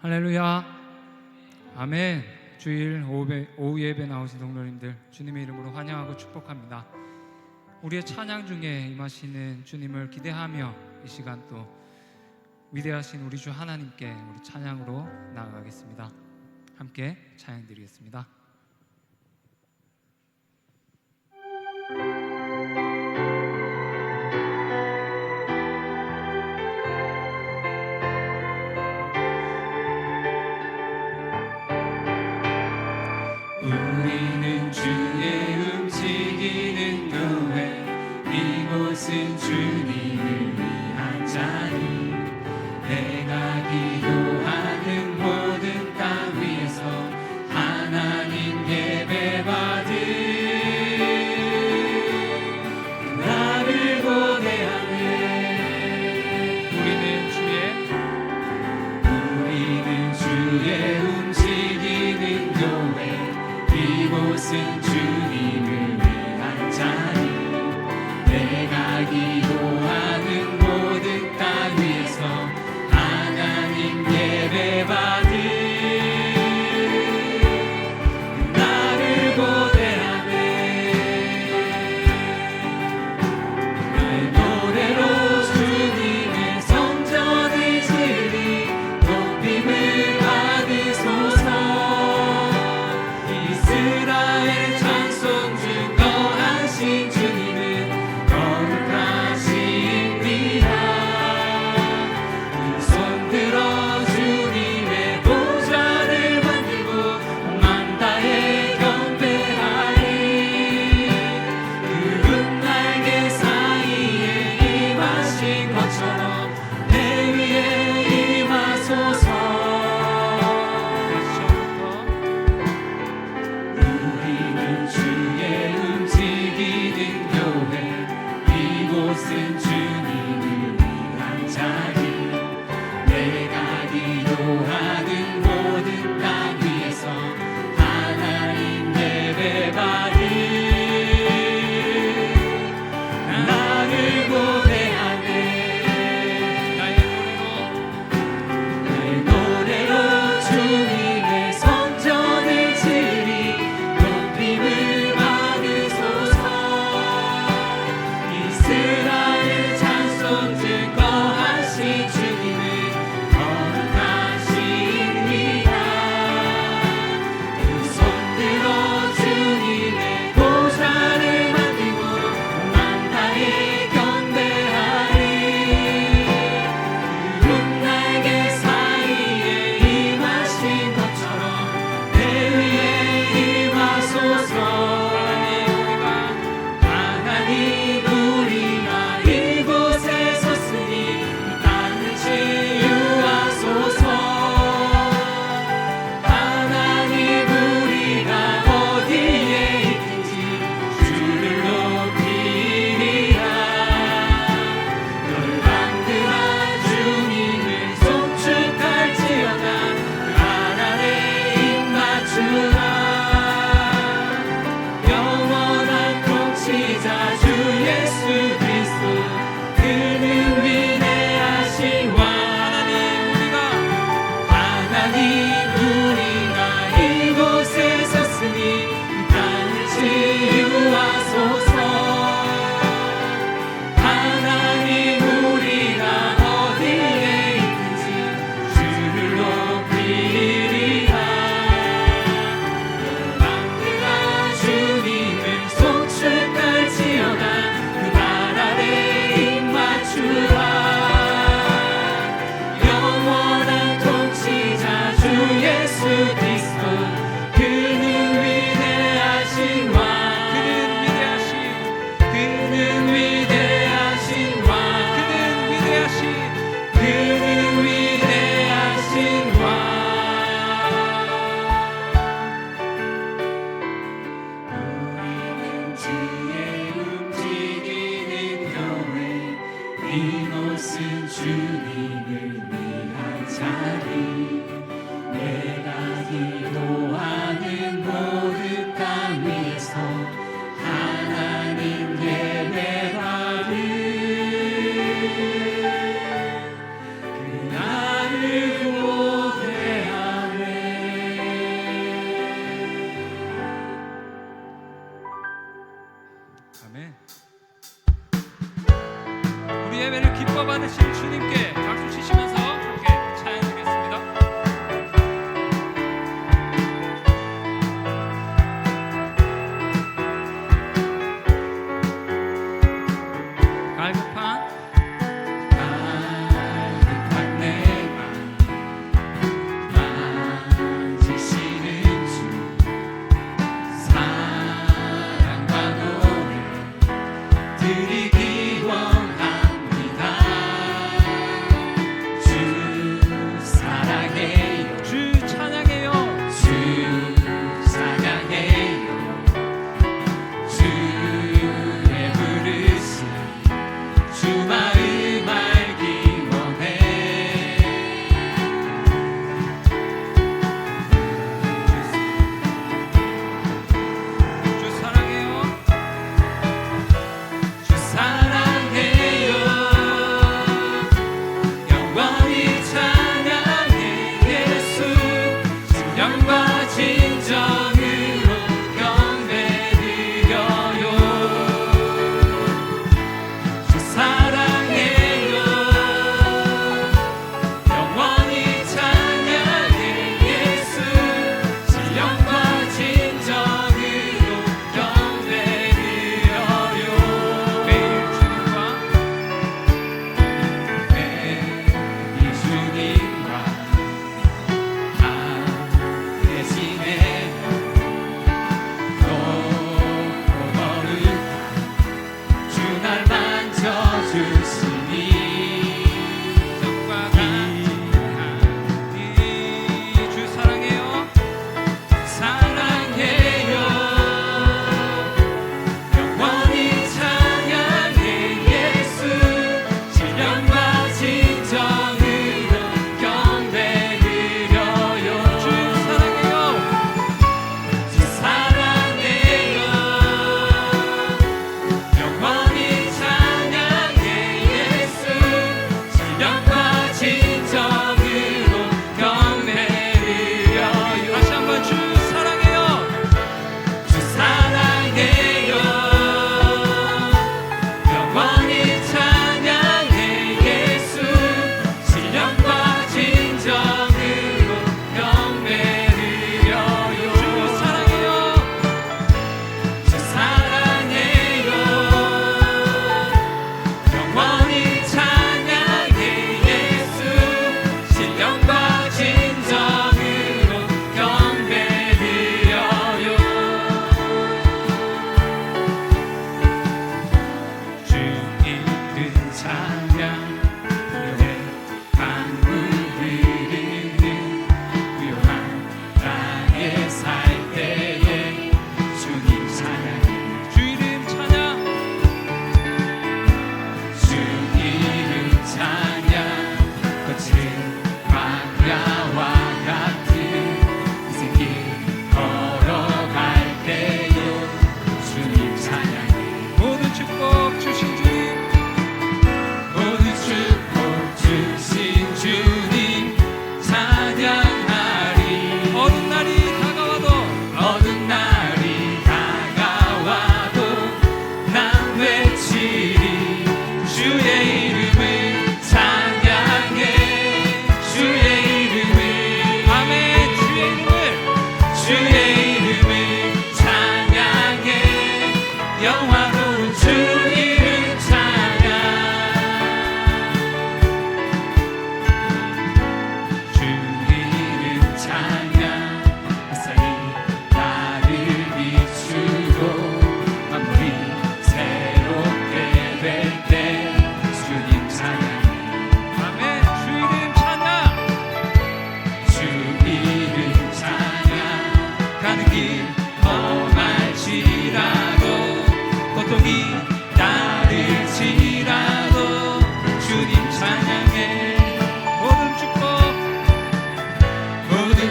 할렐루야. 아멘. 주일 오후 예배 나오신 동료님들 주님의 이름으로 환영하고 축복합니다. 우리의 찬양 중에 임하시는 주님을 기대하며 이 시간 또 위대하신 우리 주 하나님께 우리 찬양으로 나아가겠습니다. 함께 찬양 드리겠습니다. 우리는 주의 움직이는 교회, 이곳은 주님을 위한 자리. 내가 기도하는 모든 땅 위에서 하나님 예배받은 나를 고대하네. 우리는 주의 움직이는 교회, 이곳은 주님을 위한 자리. 내가 기도하는 모든 땅 위에서 하나님 예배받은 나를 고대하네. 나의 노래로 주님의 성전을 지으리. 높임을 받으소서. 이스라엘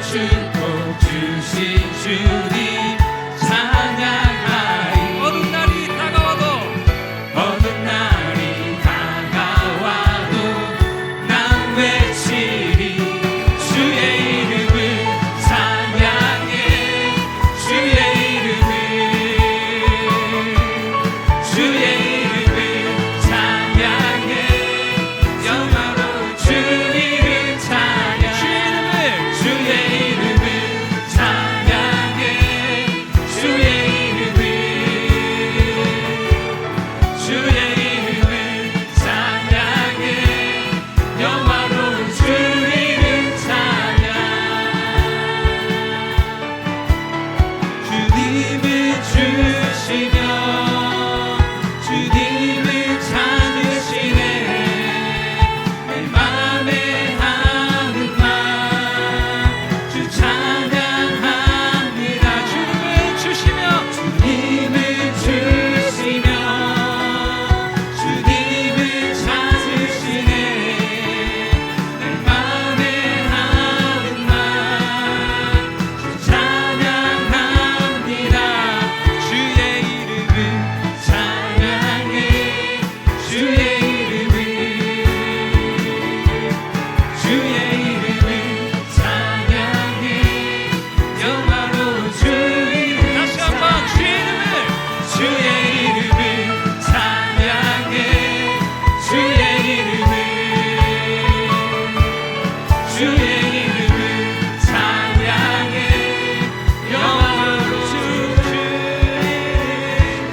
축복 주신 주님 찬양하리. 어두운 날이 다가와도 어두운 날이 다가와도 난 외치리. 주의 이름을 찬양해. 주의 이름을 찬양해. 영화로운 주 이름 찬양. 주의 이름을 찬양해. 주의 이름을 찬양해. 영화로운 주 이름 찬양. 주님을 주시며 주님을 찾으시네. 내 맘에 하는 말 주 찬양합니다. 주님을 주시며 주님을 주시며 주님을 찾으시네. 내 맘에 하는 말 주 찬양합니다. 주의 이름을 찬양해. 주의 이름을 찬양해. 영화로운 주 이름. 다시 한번 주의 이름을 주의 이름을 찬양해. 주의 이름을 찬양해. 영원한 주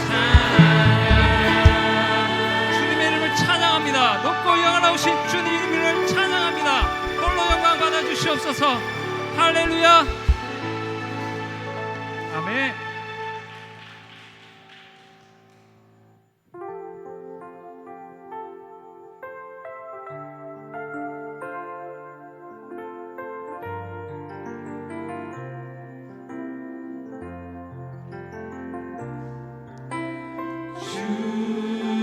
찬양. 주님의 이름을 찬양합니다. 높고 영원하신 주님 이름을 찬양합니다. 홀로 영광 받아 주시옵소서. 할렐루야. 아멘.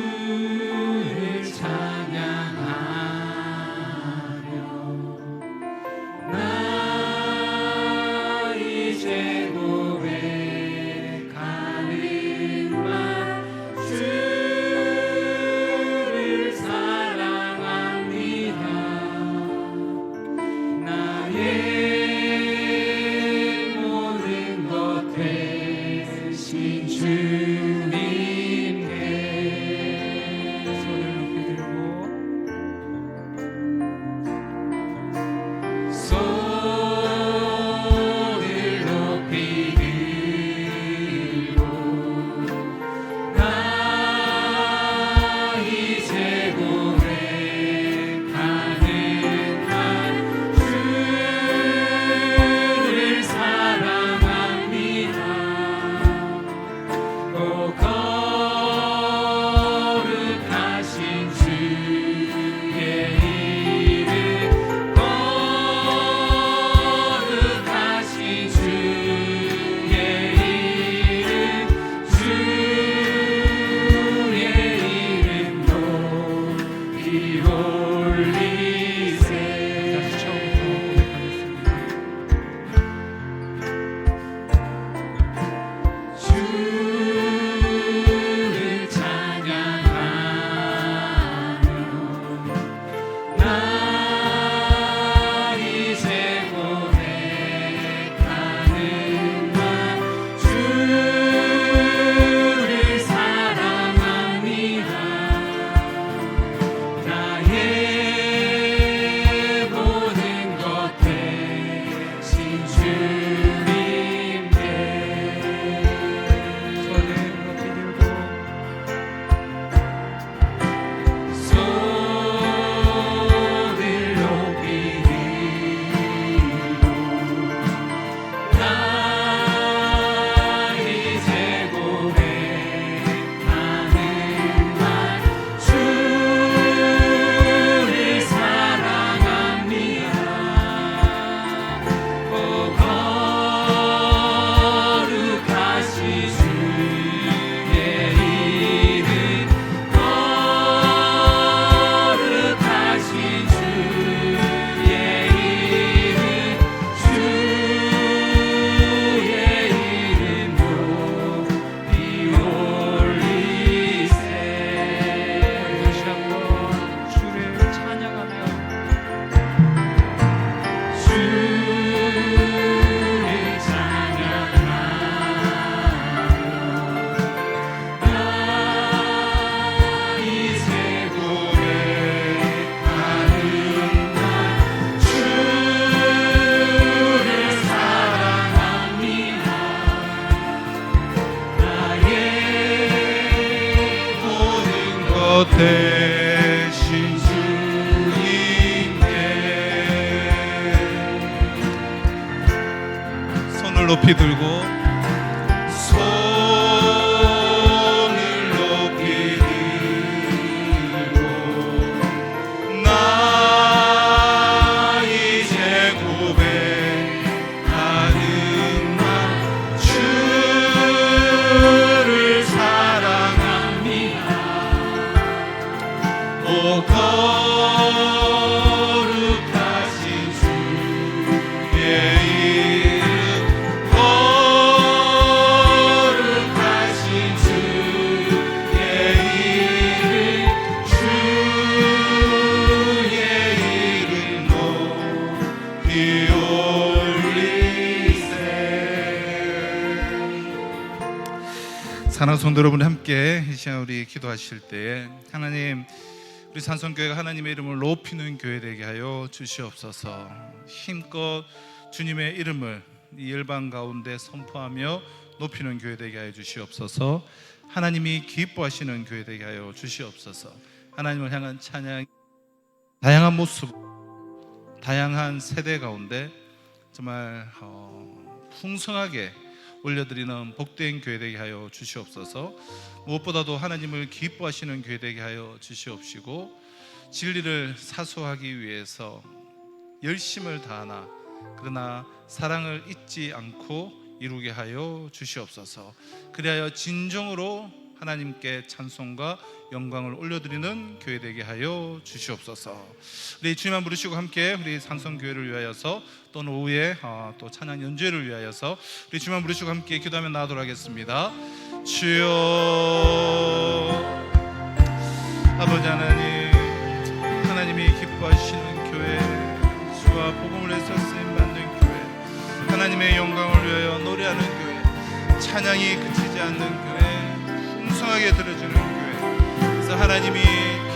주를 찬양하며 나 이제 고백하리. 높이 들고 손을 높이 들고 나 이제 고백하는 말 주를 사랑합니다. 오 거룩하신 주의 이름 거룩하신 주의 이름 주의 이름 높이 올리세. 사랑하는 성도 여러분, 함께 이 시간 우리 기도하실 때에 하나님, 우리 산성교회가 하나님의 이름을 높이는 교회 되게 하여 주시옵소서. 힘껏 주님의 이름을 이 열방 가운데 선포하며 높이는 교회 되게 하여 주시옵소서. 하나님이 기뻐하시는 교회 되게 하여 주시옵소서. 하나님을 향한 찬양, 다양한 모습, 다양한 세대 가운데 정말 풍성하게 올려드리는 복된 교회 되게 하여 주시옵소서. 무엇보다도 하나님을 기뻐하시는 교회 되게 하여 주시옵시고, 진리를 사수하기 위해서 열심을 다하나 그러나 사랑을 잊지 않고 이루게 하여 주시옵소서. 그리하여 진정으로 하나님께 찬송과 영광을 올려드리는 교회 되게 하여 주시옵소서. 우리 주님만 부르시고 함께 우리 산성교회를 위하여서 또는 오후에 또 찬양 연주회를 위하여서 우리 주님만 부르시고 함께 기도하며 나아가도록 하겠습니다. 주여, 아버지 하나님, 하나님이 기뻐하시는 교회, 주와 복음을 해서 쓰임받는 교회, 하나님의 영광을 위하여 노래하는 교회, 찬양이 그치지 않는 교회, 풍성하게 들어주는 교회, 그래서 하나님이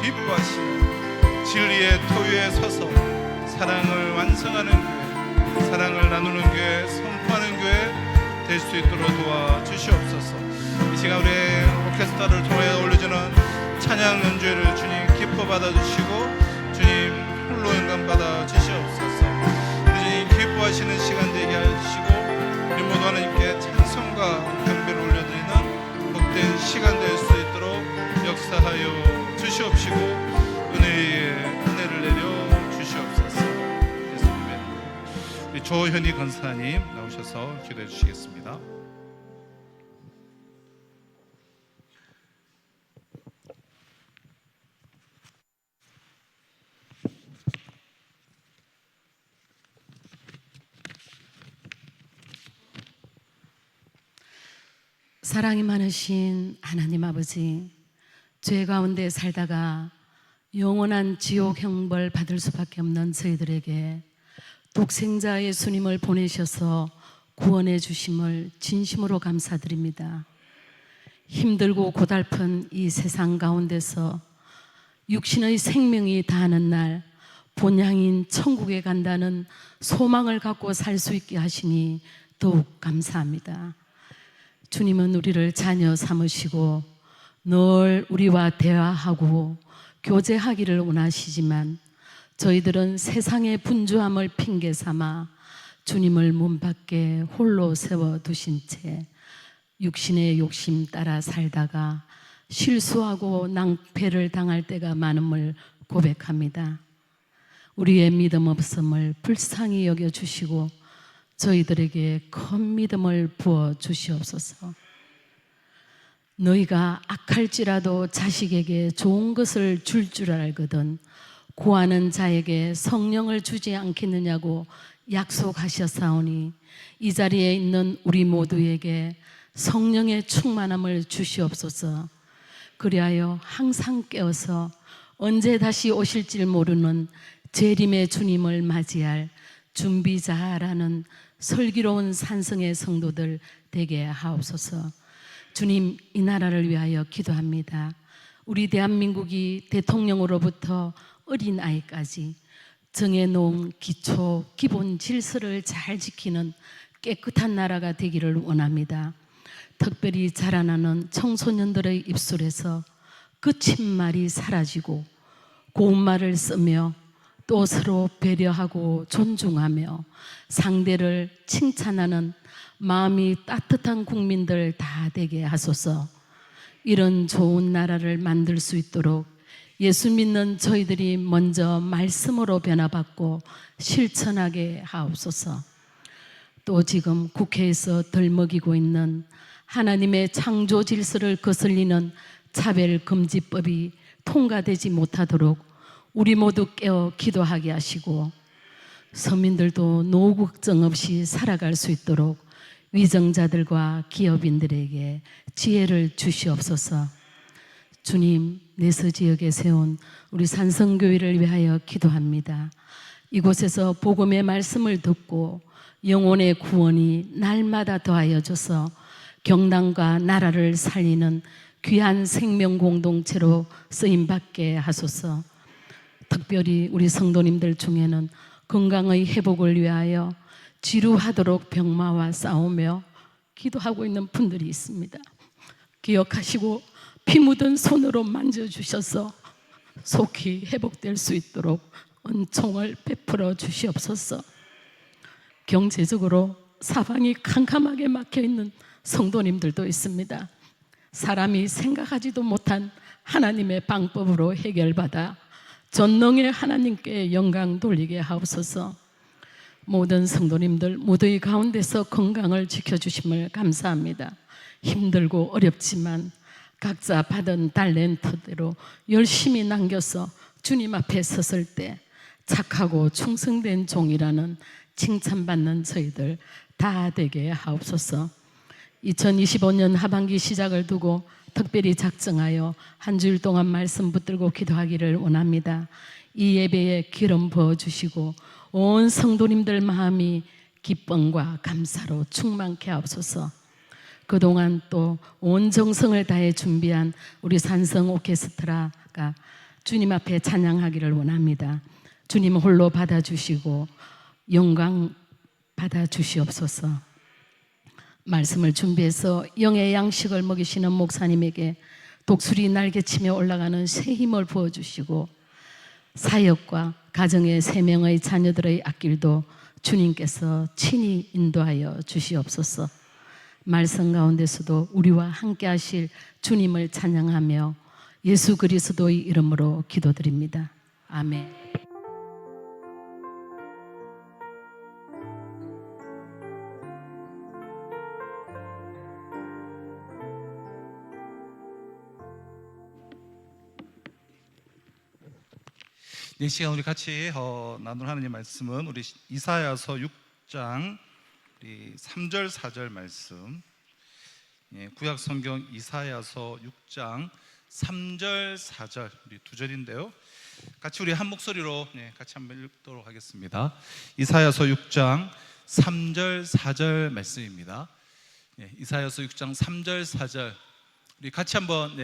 기뻐하시는 진리의 토위에 서서 사랑을 완성하는 교회, 사랑을 나누는 교회, 선포하는 교회 될 수 있도록 도와주시옵소서. 이 시간 우리 오케스트라를 통해 올려주는 찬양 연주회를 주님 기뻐 받아주시고 주님 홀로 영광 받아주시옵소서. 주님 기뻐하시는 시간 되게 해주시고 우리 모두 하나님께 찬송과 경배를 올려드리는 복된 시간 될 수 있도록 역사하여 주시옵시고 은혜를 내려 주시옵소서. 예수님의 우리 조현희 권사님 나오셔서 기도해 주시겠습니다. 사랑이 많으신 하나님 아버지, 죄 가운데 살다가 영원한 지옥 형벌 받을 수밖에 없는 저희들에게 독생자 예수님을 보내셔서 구원해 주심을 진심으로 감사드립니다. 힘들고 고달픈 이 세상 가운데서 육신의 생명이 다하는 날 본향인 천국에 간다는 소망을 갖고 살 수 있게 하시니 더욱 감사합니다. 주님은 우리를 자녀 삼으시고 늘 우리와 대화하고 교제하기를 원하시지만 저희들은 세상의 분주함을 핑계 삼아 주님을 문 밖에 홀로 세워두신 채 육신의 욕심 따라 살다가 실수하고 낭패를 당할 때가 많음을 고백합니다. 우리의 믿음 없음을 불쌍히 여겨주시고 저희들에게 큰 믿음을 부어 주시옵소서. 너희가 악할지라도 자식에게 좋은 것을 줄 줄 알거든 구하는 자에게 성령을 주지 않겠느냐고 약속하셨사오니 이 자리에 있는 우리 모두에게 성령의 충만함을 주시옵소서. 그리하여 항상 깨어서 언제 다시 오실지 모르는 재림의 주님을 맞이할 준비자라는 슬기로운 산성의 성도들 되게 하옵소서. 주님, 이 나라를 위하여 기도합니다. 우리 대한민국이 대통령으로부터 어린아이까지 정해놓은 기초 기본 질서를 잘 지키는 깨끗한 나라가 되기를 원합니다. 특별히 자라나는 청소년들의 입술에서 거친 말이 사라지고 고운 말을 쓰며 또 서로 배려하고 존중하며 상대를 칭찬하는 마음이 따뜻한 국민들 다 되게 하소서. 이런 좋은 나라를 만들 수 있도록 예수 믿는 저희들이 먼저 말씀으로 변화받고 실천하게 하옵소서. 또 지금 국회에서 덜먹이고 있는 하나님의 창조 질서를 거슬리는 차별금지법이 통과되지 못하도록 우리 모두 깨어 기도하게 하시고, 서민들도 노후 걱정 없이 살아갈 수 있도록 위정자들과 기업인들에게 지혜를 주시옵소서. 주님, 내서 지역에 세운 우리 산성교회를 위하여 기도합니다. 이곳에서 복음의 말씀을 듣고 영혼의 구원이 날마다 더하여져서 경당과 나라를 살리는 귀한 생명 공동체로 쓰임받게 하소서. 특별히 우리 성도님들 중에는 건강의 회복을 위하여 지루하도록 병마와 싸우며 기도하고 있는 분들이 있습니다. 기억하시고 피 묻은 손으로 만져주셔서 속히 회복될 수 있도록 은총을 베풀어 주시옵소서. 경제적으로 사방이 캄캄하게 막혀있는 성도님들도 있습니다. 사람이 생각하지도 못한 하나님의 방법으로 해결받아 전능의 하나님께 영광 돌리게 하옵소서. 모든 성도님들 무더위 가운데서 건강을 지켜주심을 감사합니다. 힘들고 어렵지만 각자 받은 달란트대로 열심히 남겨서 주님 앞에 섰을 때 착하고 충성된 종이라는 칭찬받는 저희들 다 되게 하옵소서. 2025년 하반기 시작을 두고 특별히 작정하여 한 주일 동안 말씀 붙들고 기도하기를 원합니다. 이 예배에 기름 부어주시고 온 성도님들 마음이 기쁨과 감사로 충만케 하옵소서. 그동안 또 온 정성을 다해 준비한 우리 산성 오케스트라가 주님 앞에 찬양하기를 원합니다. 주님 홀로 받아주시고 영광 받아주시옵소서. 말씀을 준비해서 영의 양식을 먹이시는 목사님에게 독수리 날개치며 올라가는 새 힘을 부어주시고, 사역과 가정의 3명의 자녀들의 앞길도 주님께서 친히 인도하여 주시옵소서. 말씀 가운데서도 우리와 함께 하실 주님을 찬양하며 예수 그리스도의 이름으로 기도드립니다. 아멘. 이 시간 우리 같이 나눌 하나님 말씀은 우리 이사야서 6장 3절 4절 말씀, 구약 성경 이사야서 6장 3절 4절 우리 두 절인데요. 같이 우리 한 목소리로 같이 한번 읽도록 하겠습니다. 이사야서 6장 3절 4절 말씀입니다. 이사야서 6장 3절 4절 우리 같이 한번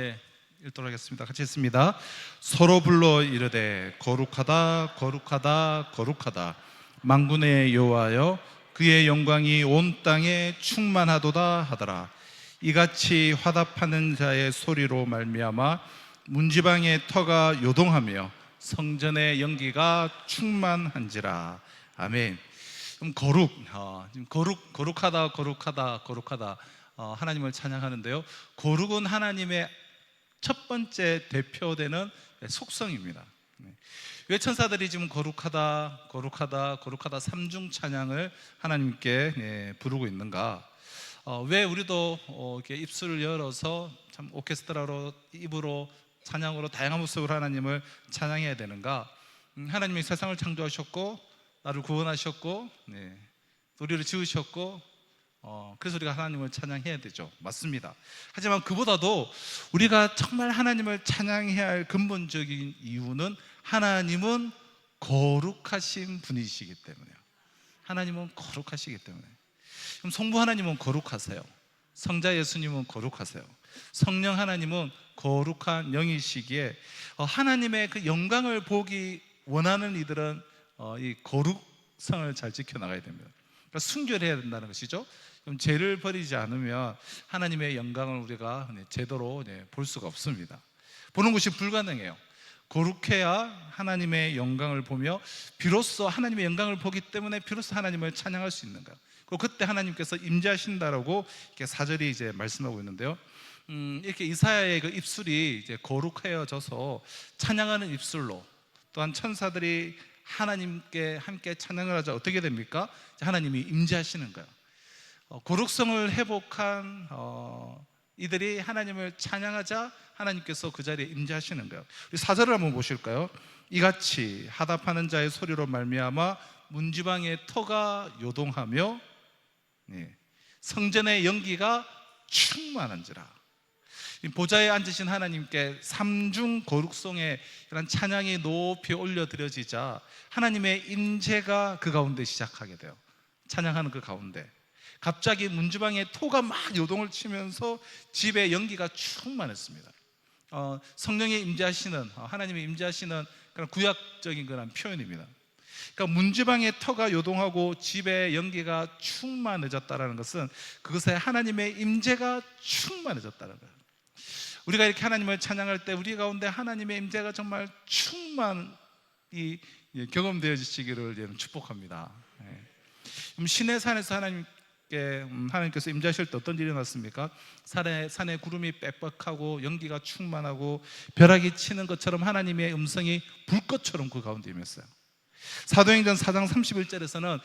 읽도록 하겠습니다. 같이 읽습니다. 서로 불러 이르되 거룩하다 거룩하다 거룩하다 만군의 여호와여 그의 영광이 온 땅에 충만하도다 하더라. 이같이 화답하는 자의 소리로 말미암아 문지방의 터가 요동하며 성전의 연기가 충만한지라. 아멘. 거룩하다 거룩하다 거룩하다 하나님을 찬양하는데요. 거룩은 하나님의 첫 번째 대표되는 속성입니다. 왜 천사들이 지금 거룩하다 거룩하다 거룩하다 삼중 찬양을 하나님께 부르고 있는가? 왜 우리도 이렇게 입술을 열어서 참 오케스트라로 입으로 찬양으로 다양한 모습으로 하나님을 찬양해야 되는가? 하나님이 세상을 창조하셨고 나를 구원하셨고 우리를 지으셨고 그래서 우리가 하나님을 찬양해야 되죠. 맞습니다. 하지만 그보다도 우리가 정말 하나님을 찬양해야 할 근본적인 이유는 하나님은 거룩하신 분이시기 때문에요. 하나님은 거룩하시기 때문에. 그럼 성부 하나님은 거룩하세요. 성자 예수님은 거룩하세요. 성령 하나님은 거룩한 영이시기에 하나님의 그 영광을 보기 원하는 이들은 이 거룩성을 잘 지켜나가야 됩니다. 그러니까 순결해야 된다는 것이죠. 그럼 죄를 버리지 않으면 하나님의 영광을 우리가 제대로 볼 수가 없습니다. 보는 것이 불가능해요. 거룩해야 하나님의 영광을 보며 비로소 하나님의 영광을 보기 때문에 비로소 하나님을 찬양할 수 있는 거예요. 그리고 그때 하나님께서 임재하신다라고 이렇게 4절이 이제 말씀하고 있는데요. 이렇게 이사야의 그 입술이 이제 거룩해져서 찬양하는 입술로, 또한 천사들이 하나님께 함께 찬양을 하자 어떻게 됩니까? 하나님이 임재하시는 거예요. 거룩성을 회복한 이들이 하나님을 찬양하자 하나님께서 그 자리에 임재하시는 거예요. 우리 4절을 한번 보실까요? 이같이 하답하는 자의 소리로 말미암아 문지방의 터가 요동하며 성전의 연기가 충만한지라. 보좌에 앉으신 하나님께 삼중 거룩성의 이런 찬양이 높이 올려드려지자 하나님의 임재가 그 가운데 시작하게 돼요. 찬양하는 그 가운데 갑자기 문지방의 토가 막 요동을 치면서 집에 연기가 충만했습니다. 성령의 임재하시는, 하나님의 임재하시는 그런 구약적인 그런 표현입니다. 그러니까 문지방의 터가 요동하고 집에 연기가 충만해졌다는 것은 그것에 하나님의 임재가 충만해졌다는 거예요. 우리가 이렇게 하나님을 찬양할 때 우리 가운데 하나님의 임재가 정말 충만히 경험되어지시기를 축복합니다. 시내 산에서 하나님께서 임재하실 때 어떤 일이 일어났습니까? 산에 구름이 빽빽하고 연기가 충만하고 벼락이 치는 것처럼 하나님의 음성이 불꽃처럼 그 가운데 임했어요. 사도행전 4장 31절에서는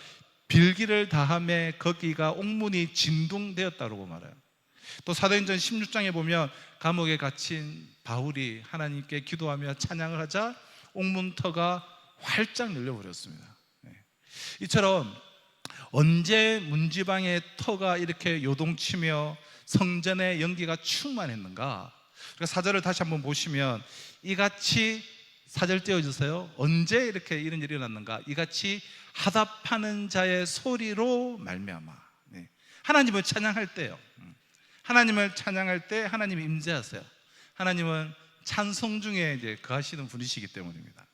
빌기를 다함에 거기가 옥문이 진동되었다고 말해요. 또 사도행전 16장에 보면 감옥에 갇힌 바울이 하나님께 기도하며 찬양을 하자 옥문터가 활짝 열려버렸습니다. 이처럼 언제 문지방의 터가 이렇게 요동치며 성전의 연기가 충만했는가? 그러니까 4절을 다시 한번 보시면 이같이 4절 띄워주세요. 언제 이렇게 이런 일이 일어났는가? 이같이 하답하는 자의 소리로 말미암아. 하나님을 찬양할 때요. 하나님을 찬양할 때 하나님이 임재하세요. 하나님은 찬송 중에 이제 거하시는 분이시기 때문입니다.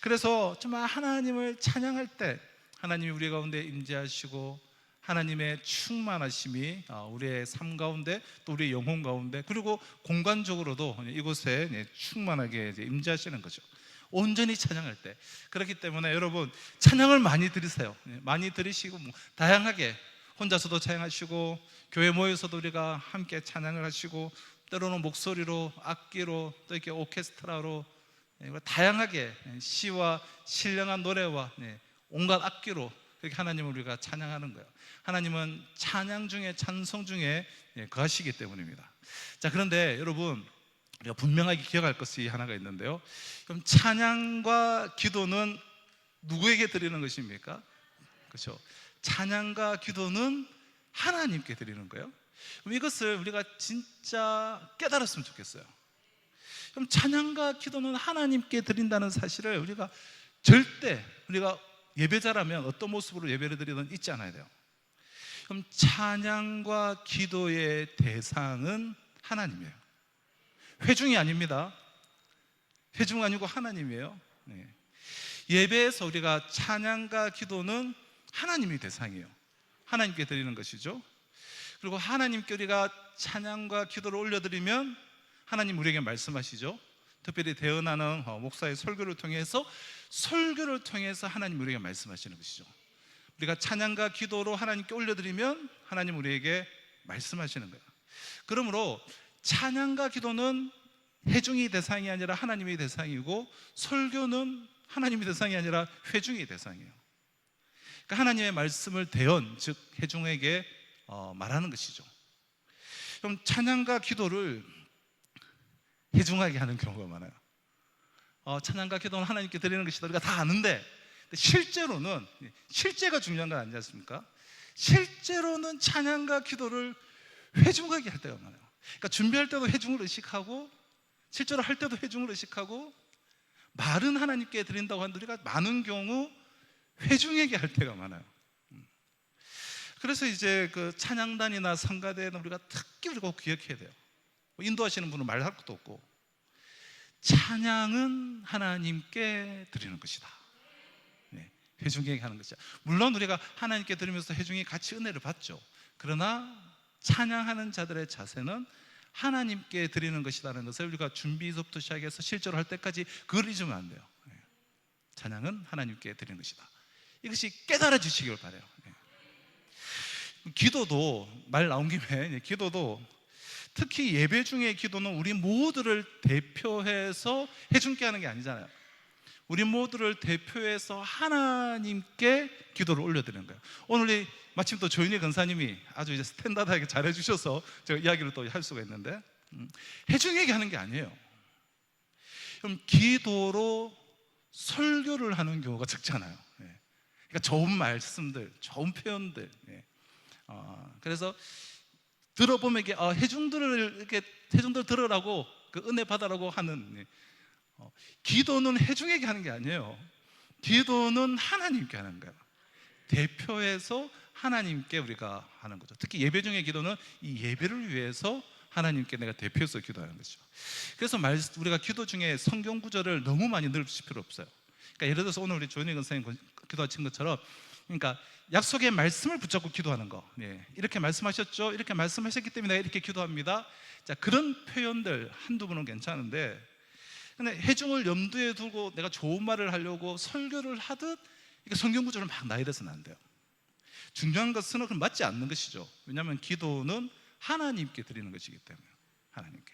그래서 정말 하나님을 찬양할 때 하나님이 우리 가운데 임재하시고 하나님의 충만하심이 우리의 삶 가운데 또 우리의 영혼 가운데 그리고 공간적으로도 이곳에 충만하게 임재하시는 거죠. 온전히 찬양할 때. 그렇기 때문에 여러분 찬양을 많이 드리세요. 많이 들으시고 다양하게 혼자서도 찬양하시고 교회 모여서도 우리가 함께 찬양을 하시고 때로는 목소리로 악기로 또 이렇게 오케스트라로 다양하게 시와 신령한 노래와 온갖 악기로 그렇게 하나님을 우리가 찬양하는 거예요. 하나님은 찬양 중에 찬송 중에 거하시기 때문입니다. 자, 그런데 여러분 우리가 분명하게 기억할 것이 하나가 있는데요. 그럼 찬양과 기도는 누구에게 드리는 것입니까? 그렇죠. 찬양과 기도는 하나님께 드리는 거예요. 그럼 이것을 우리가 진짜 깨달았으면 좋겠어요. 그럼 찬양과 기도는 하나님께 드린다는 사실을 우리가 절대 우리가 예배자라면 어떤 모습으로 예배를 드리든 잊지 않아야 돼요. 그럼 찬양과 기도의 대상은 하나님이에요. 회중이 아닙니다. 회중 아니고 하나님이에요. 예배에서 우리가 찬양과 기도는 하나님이 대상이에요. 하나님께 드리는 것이죠. 그리고 하나님께 우리가 찬양과 기도를 올려드리면 하나님 우리에게 말씀하시죠. 특별히 대언하는 목사의 설교를 통해서 하나님 우리에게 말씀하시는 것이죠. 우리가 찬양과 기도로 하나님께 올려드리면 하나님 우리에게 말씀하시는 거예요. 그러므로 찬양과 기도는 회중이 대상이 아니라 하나님이 대상이고 설교는 하나님이 대상이 아니라 회중이 대상이에요. 그러니까 하나님의 말씀을 대언, 즉 회중에게 말하는 것이죠. 그럼 찬양과 기도를 회중하게 하는 경우가 많아요. 찬양과 기도는 하나님께 드리는 것이다 우리가 다 아는데 실제로는 실제가 중요한 건 아니지 않습니까? 실제로는 찬양과 기도를 회중하게 할 때가 많아요. 그러니까 준비할 때도 회중을 의식하고 실제로 할 때도 회중을 의식하고 말은 하나님께 드린다고 하는데 우리가 많은 경우 회중에게 할 때가 많아요. 그래서 이제 그 찬양단이나 성가대는 우리가 특히 우리가 꼭 기억해야 돼요. 인도하시는 분은 말할 것도 없고 찬양은 하나님께 드리는 것이다. 회중에게 하는 것이다. 물론 우리가 하나님께 드리면서 회중이 같이 은혜를 받죠. 그러나 찬양하는 자들의 자세는 하나님께 드리는 것이라는 것을 우리가 준비서부터 시작해서 실제로 할 때까지 그걸 잊으면 안 돼요. 찬양은 하나님께 드리는 것이다. 이것이 깨달아지시길 바라요. 기도도 말 나온 김에 기도도 특히 예배 중에 기도는 우리 모두를 대표해서 해준게 하는 게 아니잖아요. 우리 모두를 대표해서 하나님께 기도를 올려드리는 거예요. 오늘 마침 또 조인희 권사님이 아주 이제 스탠다드하게 잘해주셔서 제가 이야기를 또 할 수가 있는데, 해준 얘기하는 게 아니에요. 그럼 기도로 설교를 하는 경우가 적잖아요. 그러니까 좋은 말씀들, 좋은 표현들. 그래서 들어보면 이게 해중들을 들으라고, 그 은혜 받으라고 하는, 기도는 해중에게 하는 게 아니에요. 기도는 하나님께 하는 거예요. 대표해서 하나님께 우리가 하는 거죠. 특히 예배 중에 기도는 이 예배를 위해서 하나님께 내가 대표해서 기도하는 것이죠. 그래서 우리가 기도 중에 성경 구절을 너무 많이 넓히실 필요 없어요. 그러니까 예를 들어서 오늘 우리 조인희 권사님 기도하신 것처럼, 그러니까 약속의 말씀을 붙잡고 기도하는 거. 이렇게 말씀하셨죠? 이렇게 말씀하셨기 때문에 내가 이렇게 기도합니다. 자, 그런 표현들 한두 번은 괜찮은데, 근데 해중을 염두에 두고 내가 좋은 말을 하려고 설교를 하듯 성경 구절을 막 나열해서는 안 돼요. 중요한 것은 그럼 맞지 않는 것이죠. 왜냐하면 기도는 하나님께 드리는 것이기 때문에. 하나님께.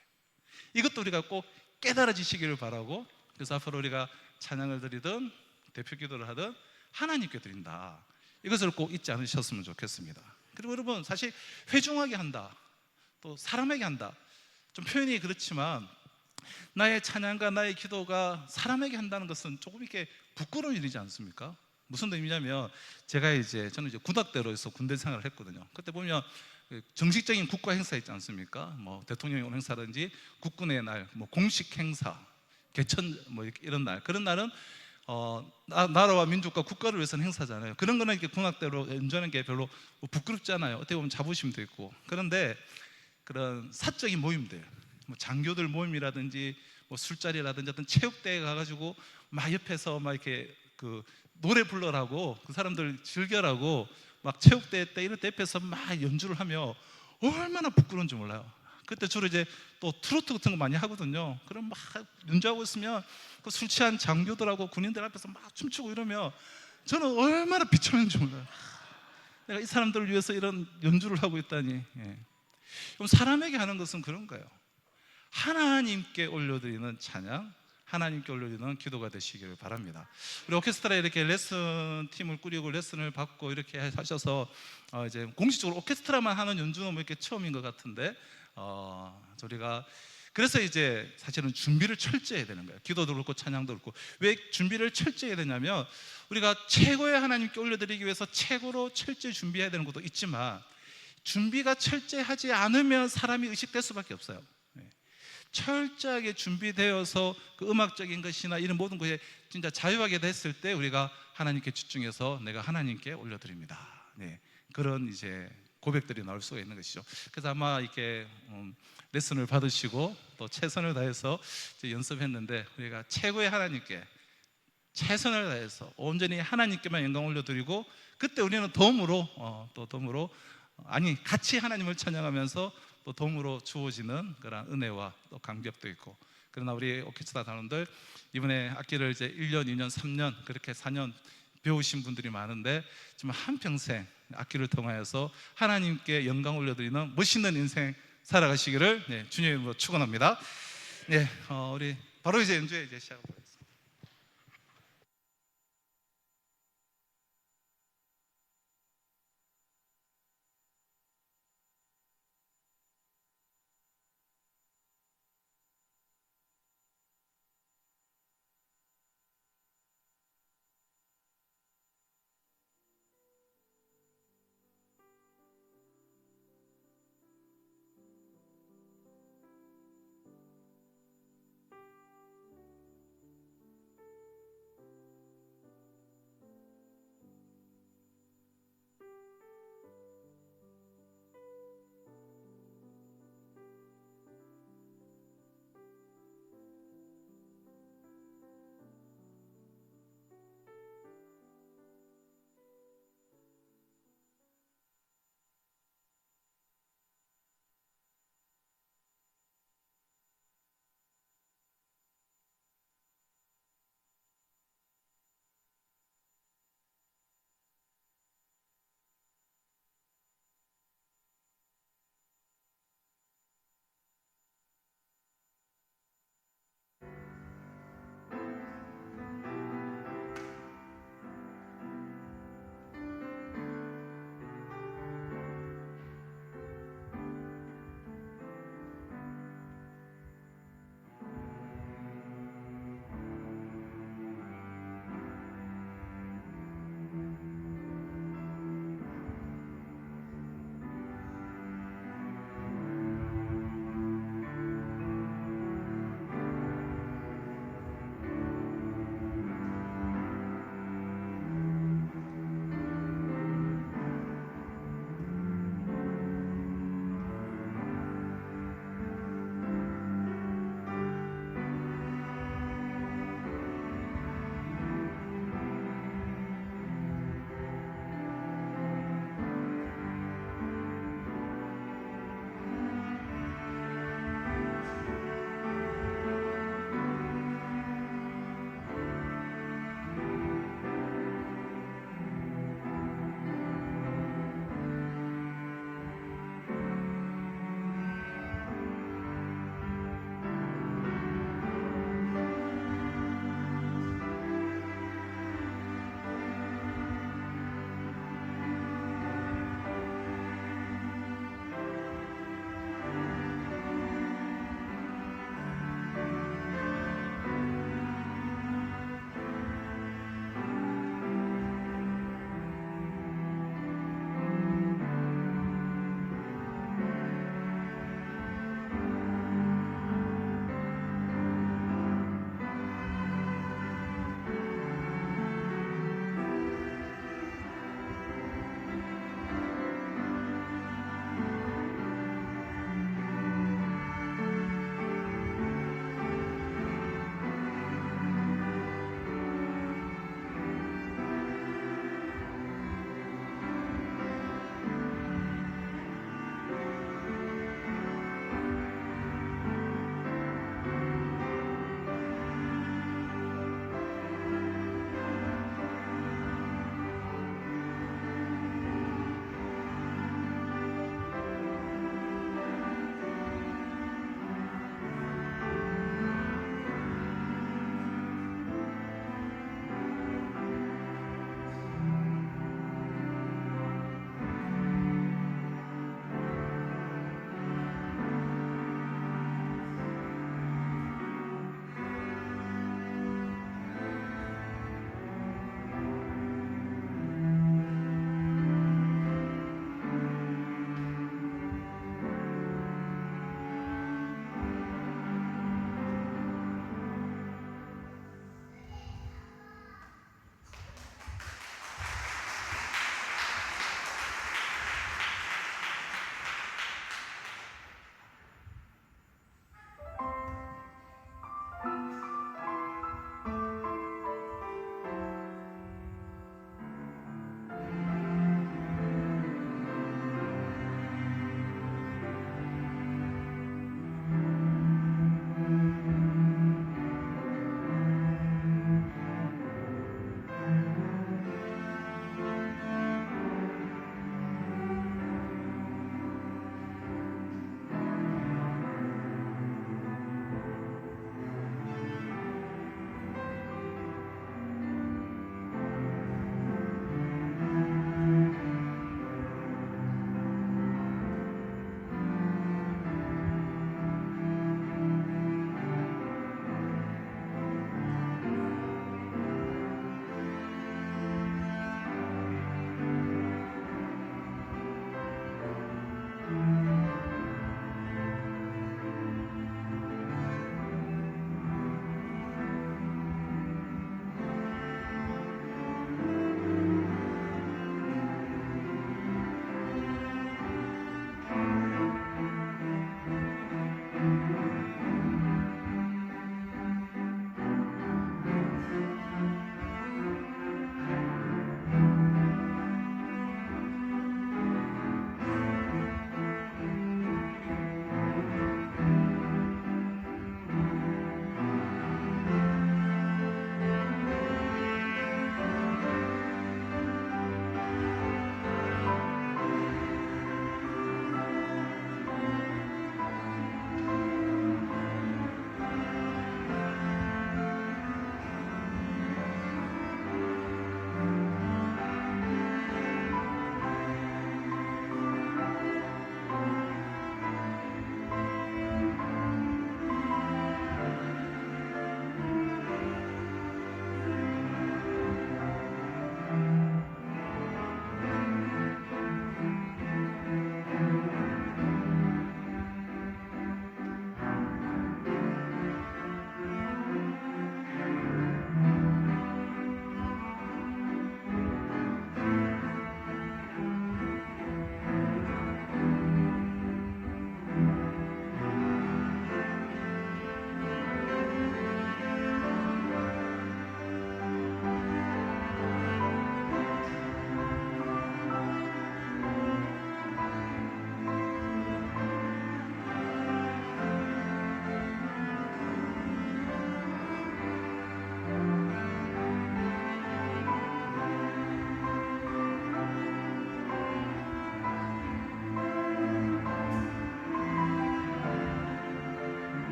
이것도 우리가 꼭 깨달아지시기를 바라고, 그래서 앞으로 우리가 찬양을 드리든 대표 기도를 하든 하나님께 드린다. 이것을 꼭 잊지 않으셨으면 좋겠습니다. 그리고 여러분, 사실 회중하게 한다, 또 사람에게 한다, 좀 표현이 그렇지만 나의 찬양과 나의 기도가 사람에게 한다는 것은 조금 이렇게 부끄러운 일이지 않습니까? 무슨 의미냐면, 저는 이제 군악대로에서 군대 생활을 했거든요. 그때 보면 정식적인 국가 행사 있지 않습니까? 뭐 대통령이 오는 행사든지 국군의 날, 뭐 공식 행사, 개천 뭐 이런 날, 그런 날은 나라와 민족과 국가를 위해서는 행사잖아요. 그런 거는 이렇게 군악대로 연주하는 게 별로 부끄럽지 않아요. 어떻게 보면 자부심도 있고. 그런데 그런 사적인 모임들, 뭐 장교들 모임이라든지 뭐 술자리라든지 어떤 체육대회 가가지고 막 옆에서 막 이렇게 그 노래 불러라고, 그 사람들 즐겨라고 막 체육대회 때 이런 데 옆에서 막 연주를 하며 얼마나 부끄러운지 몰라요. 그때 주로 이제 또 트로트 같은 거 많이 하거든요. 그럼 막 연주하고 있으면 그 술 취한 장교들하고 군인들 앞에서 막 춤추고 이러면 저는 얼마나 비참했는지 몰라요. 내가 이 사람들을 위해서 이런 연주를 하고 있다니. 그럼 사람에게 하는 것은 그런 거예요. 하나님께 올려드리는 찬양, 하나님께 올려드리는 기도가 되시기를 바랍니다. 우리 오케스트라에 이렇게 레슨 팀을 꾸리고 레슨을 받고 이렇게 하셔서 이제 공식적으로 오케스트라만 하는 연주는 뭐 이렇게 처음인 것 같은데, 저희가 그래서 이제 사실은 준비를 철저히 해야 되는 거예요. 기도도 그렇고 찬양도 그렇고. 왜 준비를 철저히 해야 되냐면, 우리가 최고의 하나님께 올려드리기 위해서 최고로 철저히 준비해야 되는 것도 있지만, 준비가 철저하지 않으면 사람이 의식될 수밖에 없어요. 철저하게 준비되어서 그 음악적인 것이나 이런 모든 것에 진짜 자유하게 됐을 때 우리가 하나님께 집중해서 내가 하나님께 올려드립니다. 그런 이제 고백들이 나올 수가 있는 것이죠. 그래서 아마 이렇게 레슨을 받으시고 또 최선을 다해서 이제 연습했는데, 우리가 최고의 하나님께 최선을 다해서 온전히 하나님께만 영광 올려드리고, 그때 우리는 덤으로 같이 하나님을 찬양하면서 또 덤으로 주어지는 그런 은혜와 또 감격도 있고. 그러나 우리 오케스트라 단원들 이번에 악기를 이제 1년, 2년, 3년 그렇게 4년 배우신 분들이 많은데, 지금 한평생 악기를 통하여서 하나님께 영광 올려드리는 멋있는 인생 살아가시기를 주님의 이름으로 축원합니다. 우리 바로 이제 연주회 이제 시작하겠습니다.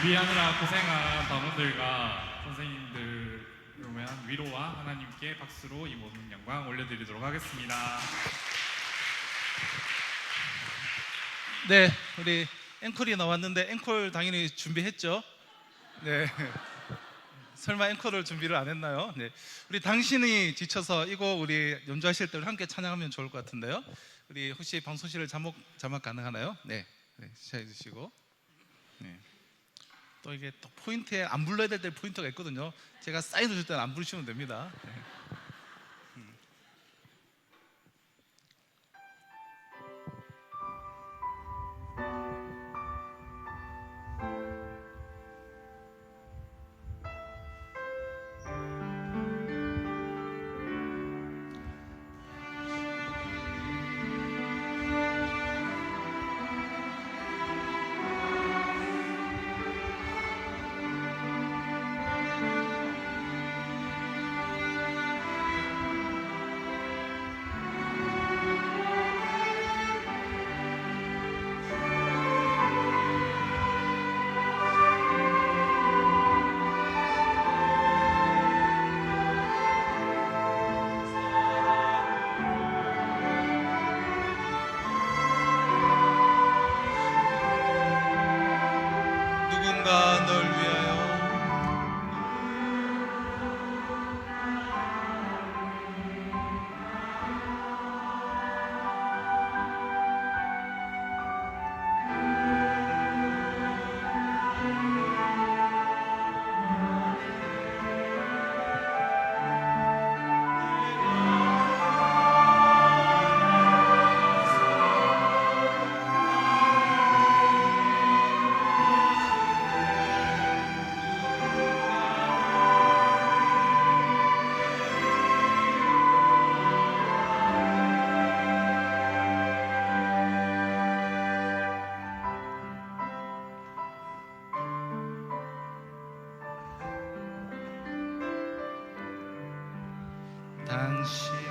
준비하느라 고생한 단원들과 선생님들을 위한 위로와 하나님께 박수로 이 모든 영광 올려드리도록 하겠습니다. 네, 우리 앵콜이 나왔는데 앵콜 당연히 준비했죠? 네. 설마 앵콜을 준비를 안 했나요? 네. 우리 당신이 지쳐서 이 곡 우리 연주하실 때 함께 찬양하면 좋을 것 같은데요. 우리 혹시 방송실을 자막 가능하나요? 네. 네, 시작해 주시고. 네. 또 이게 또 포인트에 안 불러야 될 때 포인트가 있거든요. 제가 사인을 줄 때는 안 부르시면 됩니다. 네. 누군가 널 위하여 당신이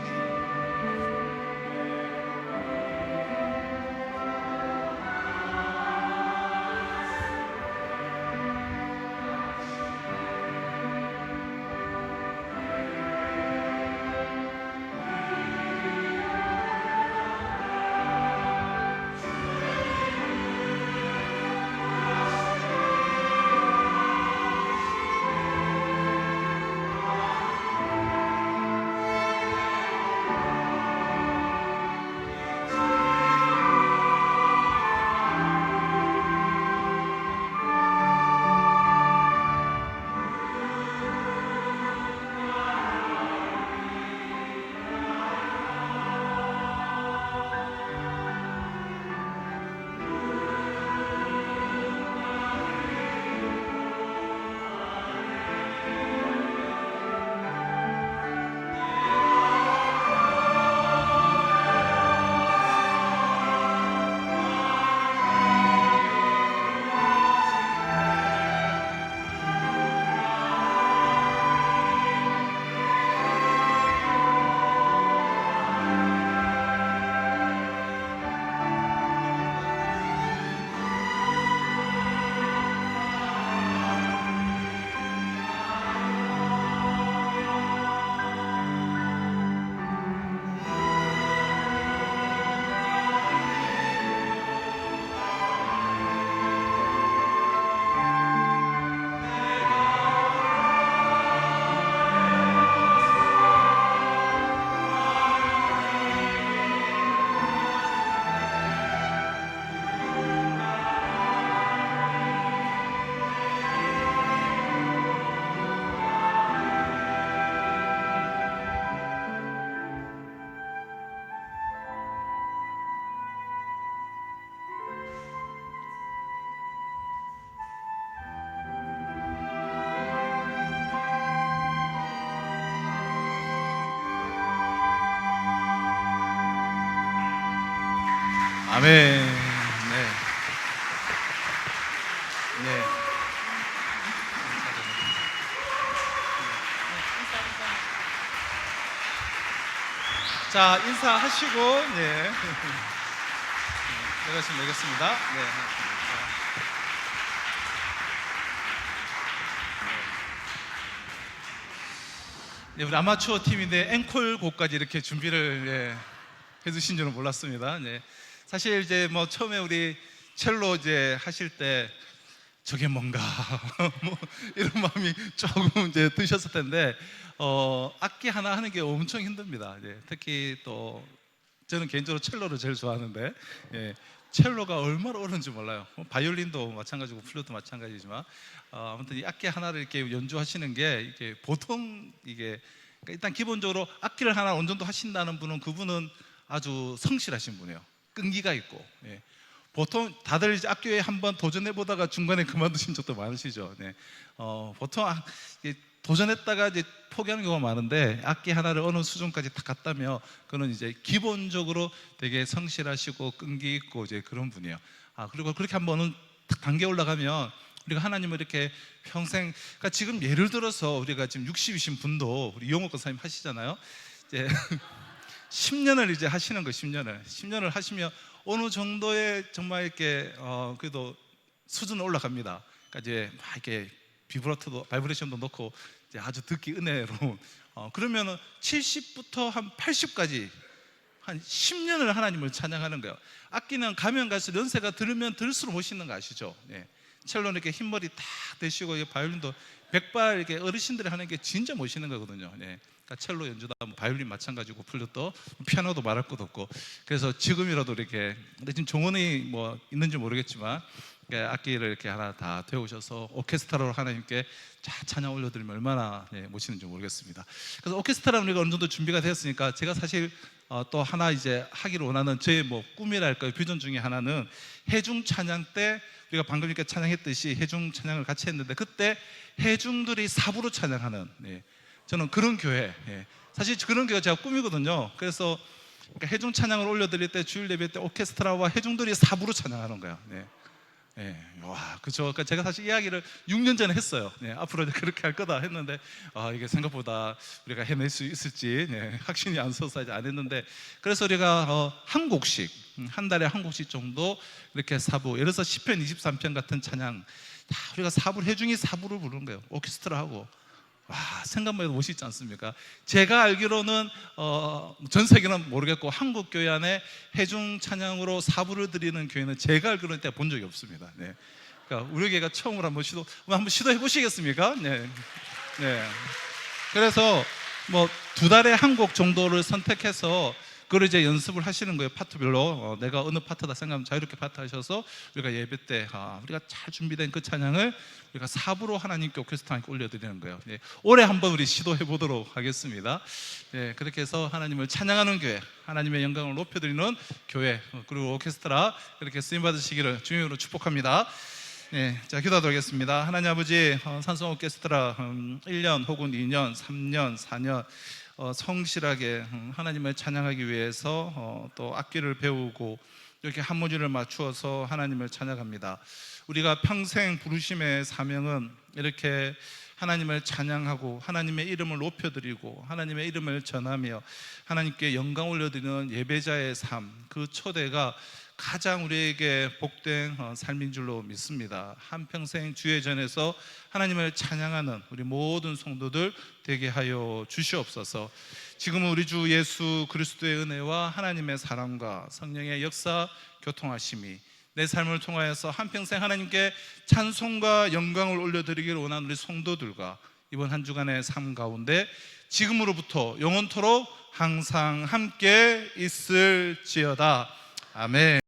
아멘. 네. 네. 자, 인사하시고, 네. 내겠습니다. 네. 네, 우리 아마추어 팀인데 앵콜 곡까지 이렇게 준비를 해주신 줄은 몰랐습니다. 네. 사실 이제 뭐 처음에 우리 첼로 이제 하실 때 저게 뭔가 뭐 이런 마음이 조금 이제 드셨을 텐데 악기 하나 하는 게 엄청 힘듭니다. 특히 또 저는 개인적으로 첼로를 제일 좋아하는데 첼로가 얼마나 어려운지 몰라요. 바이올린도 마찬가지고 플루트도 마찬가지지만 아무튼 이 악기 하나를 이렇게 연주하시는 게 이게 보통 이게 그러니까 일단 기본적으로 악기를 하나 어느 정도 하신다는 분은 그분은 아주 성실하신 분이에요. 끈기가 있고 보통 다들 이제 악기에 한번 도전해 보다가 중간에 그만두신 적도 많으시죠. 보통 도전했다가 이제 포기하는 경우가 많은데 악기 하나를 어느 수준까지 딱 갔다면 그는 이제 기본적으로 되게 성실하시고 끈기 있고 이제 그런 분이에요. 그리고 그렇게 한번 어느 단계 올라가면 우리가 하나님을 이렇게 평생 그러니까 지금 예를 들어서 우리가 지금 60이신 분도 우리 이용옥 권사님 하시잖아요. 이제 10년을 이제 하시는 거 10년을 하시면 어느 정도의 정말 이렇게 그래도 수준은 올라갑니다. 그러니까 이제 막 이렇게 비브라토도 바이브레이션도 넣고 이제 아주 듣기 은혜로운 그러면은 70부터 한 80까지 한 10년을 하나님을 찬양하는 거예요. 악기는 가면 갈수록 연세가 들으면 들수록 멋있는 거 아시죠? 첼로는 이렇게 흰머리 딱 대시고 바이올린도 백발 이렇게 어르신들이 하는 게 진짜 멋있는 거거든요. 그러니까 첼로 연주다 뭐 바이올린 마찬가지고 플루토 피아노도 말할 것도 없고 그래서 지금이라도 이렇게 근데 지금 종원이 뭐 있는지 모르겠지만 악기를 이렇게 하나 다 배우셔서 오케스트라로 하나님께 찬양 올려드리면 얼마나 멋있는지 모르겠습니다. 그래서 오케스트라는 우리가 어느 정도 준비가 되었으니까 제가 사실 또 하나 이제 하기를 원하는 저의 뭐 꿈이랄까요 비전 중에 하나는 해중 찬양 때 우리가 방금 이렇게 찬양했듯이 해중 찬양을 같이 했는데 그때 해중들이 사부로 찬양하는 저는 그런 교회 사실 그런 교회가 제가 꿈이거든요. 그래서 그러니까 해중 찬양을 올려드릴 때 주일 예배 때 오케스트라와 해중들이 사부로 찬양하는 거예요. 와, 그죠. 그러니까 제가 사실 이야기를 6년 전에 했어요. 앞으로 그렇게 할 거다 했는데 이게 생각보다 우리가 해낼 수 있을지 확신이 안 서서 이제 안 했는데 그래서 우리가 한 곡씩 한 달에 한 곡씩 정도 이렇게 사부 예를 들어서 시편 23편 같은 찬양 다 우리가 사부 해중이 사부를 부르는 거예요. 오케스트라하고 와, 생각만 해도 멋있지 않습니까? 제가 알기로는 전 세계는 모르겠고 한국 교회 안에 해중 찬양으로 사부를 드리는 교회는 제가 알기로는 본 적이 없습니다. 그러니까 우리 교회가 처음으로 한번 시도해 보시겠습니까? 그래서 뭐 2달에 한 곡 정도를 선택해서 그걸 이제 연습을 하시는 거예요. 파트별로 내가 어느 파트다 생각하면 자유롭게 파트 하셔서 우리가 예배 때 우리가 잘 준비된 그 찬양을 우리가 사부로 하나님께 오케스트라에 올려드리는 거예요. 올해 한번 우리 시도해 보도록 하겠습니다. 그렇게 해서 하나님을 찬양하는 교회, 하나님의 영광을 높여드리는 교회 그리고 오케스트라 그렇게 쓰임 받으시기를 주님으로 축복합니다. 자, 기도하도록 하겠습니다. 하나님 아버지, 산성 오케스트라 1년 혹은 2년, 3년, 4년 성실하게 하나님을 찬양하기 위해서 또 악기를 배우고 이렇게 한무지를 맞추어서 하나님을 찬양합니다. 우리가 평생 부르심의 사명은 이렇게 하나님을 찬양하고 하나님의 이름을 높여드리고 하나님의 이름을 전하며 하나님께 영광 올려드리는 예배자의 삶, 그 초대가 가장 우리에게 복된 삶인 줄로 믿습니다. 한평생 주의 전에서 하나님을 찬양하는 우리 모든 성도들 되게 하여 주시옵소서. 지금은 우리 주 예수 그리스도의 은혜와 하나님의 사랑과 성령의 역사 교통하심이 내 삶을 통하여서 한평생 하나님께 찬송과 영광을 올려드리기를 원하는 우리 성도들과 이번 한 주간의 삶 가운데 지금으로부터 영원토록 항상 함께 있을지어다. 아멘.